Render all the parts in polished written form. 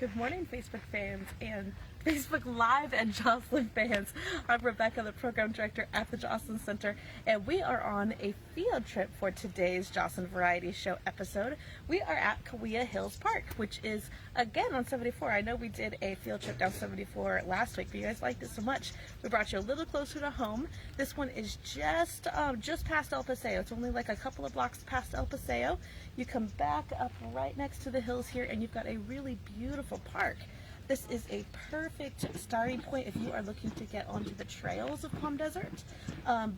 Good morning, Facebook fans and Facebook Live and Joslyn fans. I'm Rebecca, the program director at the Joslyn Center, and we are on a field trip for today's Joslyn Variety Show episode. We are at Cahuilla Hills Park, which is again on 74. I know we did a field trip down 74 last week, but you guys liked it so much, we brought you a little closer to home. This one is just past El Paseo. It's only like a couple of blocks past El Paseo. You come back up right next to the hills here, and you've got a really beautiful park. This is a perfect starting point if you are looking to get onto the trails of Palm Desert.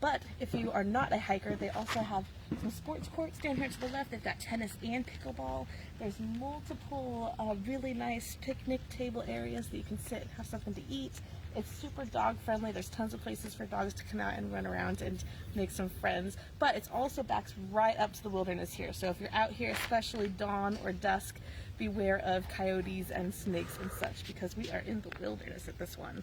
But if you are not a hiker, they also have some sports courts down here to the left. They've got tennis and pickleball. There's multiple really nice picnic table areas that you can sit and have something to eat. It's super dog friendly. There's tons of places for dogs to come out and run around and make some friends. But it's also backs right up to the wilderness here. So if you're out here, especially dawn or dusk, beware of coyotes and snakes and such, because we are in the wilderness at this one.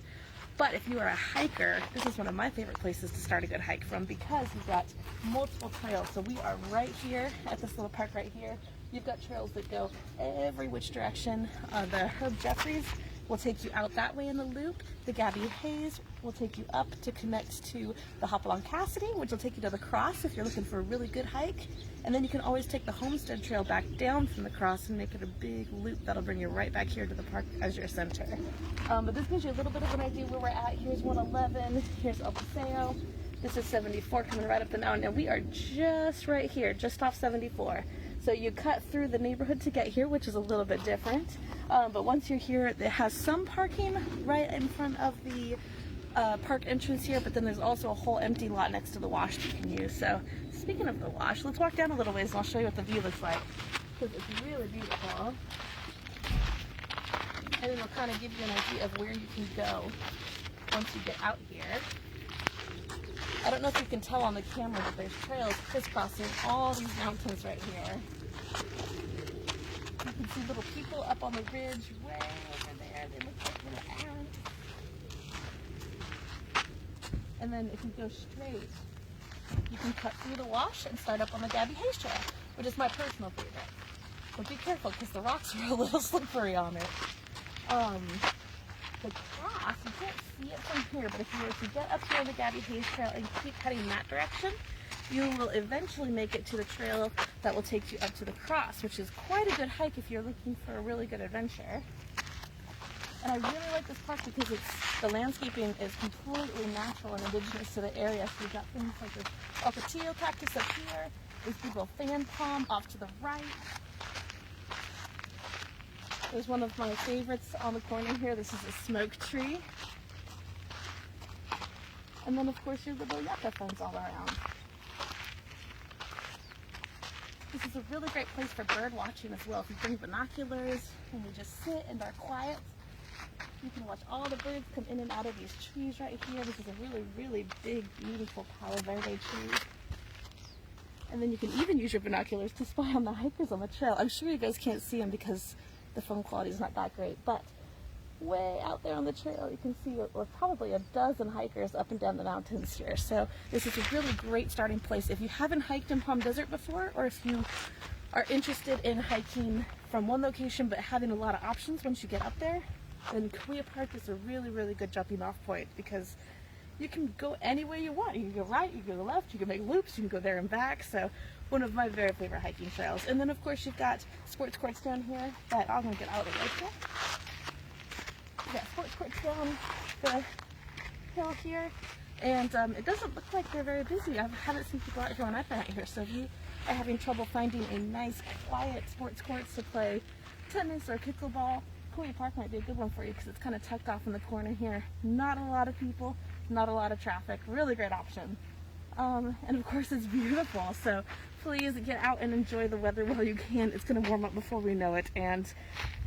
But if you are a hiker, this is one of my favorite places to start a good hike from, because you've got multiple trails. So we are right here at this little park right here. You've got trails that go every which direction. The Herb Jeffries will take you out that way in the loop. The Gabby Hayes will take you up to connect to the Hopalong Cassidy, which will take you to the cross if you're looking for a really good hike. And then you can always take the Homestead Trail back down from the cross and make it a big loop that'll bring you right back here to the park as your center. But this gives you a little bit of an idea where we're at. Here's 111, here's El Paseo. This is 74 coming right up the mountain, and we are just right here, just off 74. So you cut through the neighborhood to get here, which is a little bit different. But once you're here, it has some parking right in front of the park entrance here, but then there's also a whole empty lot next to the wash that you can use. So speaking of the wash, let's walk down a little ways and I'll show you what the view looks like, because it's really beautiful. And it'll kind of give you an idea of where you can go once you get out here. I don't know if you can tell on the camera, but there's trails crisscrossing all these mountains right here. You can see little people up on the ridge way over there. They look like little ants. And then if you go straight, you can cut through the wash and start up on the Gabby Hayes Trail, which is my personal favorite. But be careful, because the rocks are a little slippery on it. The cross, you can't see it from here, but if you were to get up here on the Gabby Hayes Trail and keep heading that direction, you will eventually make it to the trail that will take you up to the cross, which is quite a good hike if you're looking for a really good adventure. And I really like this park because the landscaping is completely natural and indigenous to the area. So you've got things like this ocotillo cactus up here, this big little fan palm off to the right. There's one of my favorites on the corner here. This is a smoke tree. And then, of course, your little yucca fence all around. This is a really great place for bird watching as well. If you bring binoculars and you just sit and are quiet, you can watch all the birds come in and out of these trees right here. This is a really, really big, beautiful Palo Verde tree. And then you can even use your binoculars to spy on the hikers on the trail. I'm sure you guys can't see them because the phone quality is not that great, but way out there on the trail you can see probably a dozen hikers up and down the mountains here. So this is a really great starting place if you haven't hiked in Palm Desert before, or if you are interested in hiking from one location but having a lot of options once you get up there. Then Cahuilla Park is a really, really good jumping off point, because you can go any way you want. You can go right, you can go left, you can make loops, you can go there and back. So one of my very favorite hiking trails. And then of course you've got sports courts down here that I'm going to get out of the way here. You've got sports courts down the hill here. And it doesn't look like they're very busy. I haven't seen people out here on iPad out here. So if you are having trouble finding a nice, quiet sports courts to play tennis or pickleball, Cahuilla Park might be a good one for you, because it's kind of tucked off in the corner here. Not a lot of people, not a lot of traffic. Really great option. And of course it's beautiful, so please get out and enjoy the weather while you can. It's going to warm up before we know it, and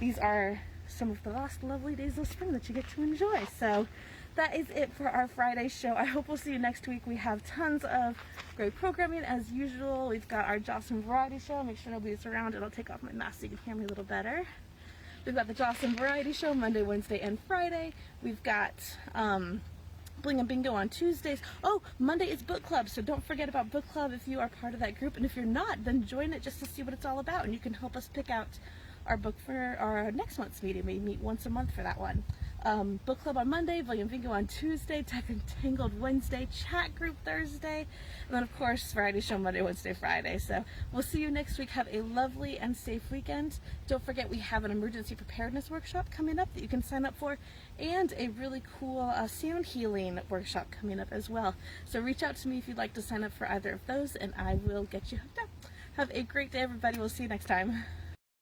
these are some of the last lovely days of spring that you get to enjoy. So that is it for our Friday show. I hope we'll see you next week. We have tons of great programming as usual. We've got our Joslyn Variety Show. Make sure nobody's around, and I'll take off my mask so you can hear me a little better. We've got the Joslyn Variety Show Monday, Wednesday, and Friday. We've got Bling and Bingo on Tuesdays. Oh, Monday is book club, so don't forget about book club if you are part of that group. And if you're not, then join it just to see what it's all about, and you can help us pick out our book for our next month's meeting. We meet once a month for that one. Book club on Monday, William Vingo on Tuesday, Tech and Tangled Wednesday, chat group Thursday, and then of course variety show Monday, Wednesday, Friday. So we'll see you next week. Have a lovely and safe weekend. Don't forget we have an emergency preparedness workshop coming up that you can sign up for, and a really cool sound healing workshop coming up as well. So reach out to me if you'd like to sign up for either of those, and I will get you hooked up. Have a great day, everybody. We'll see you next time.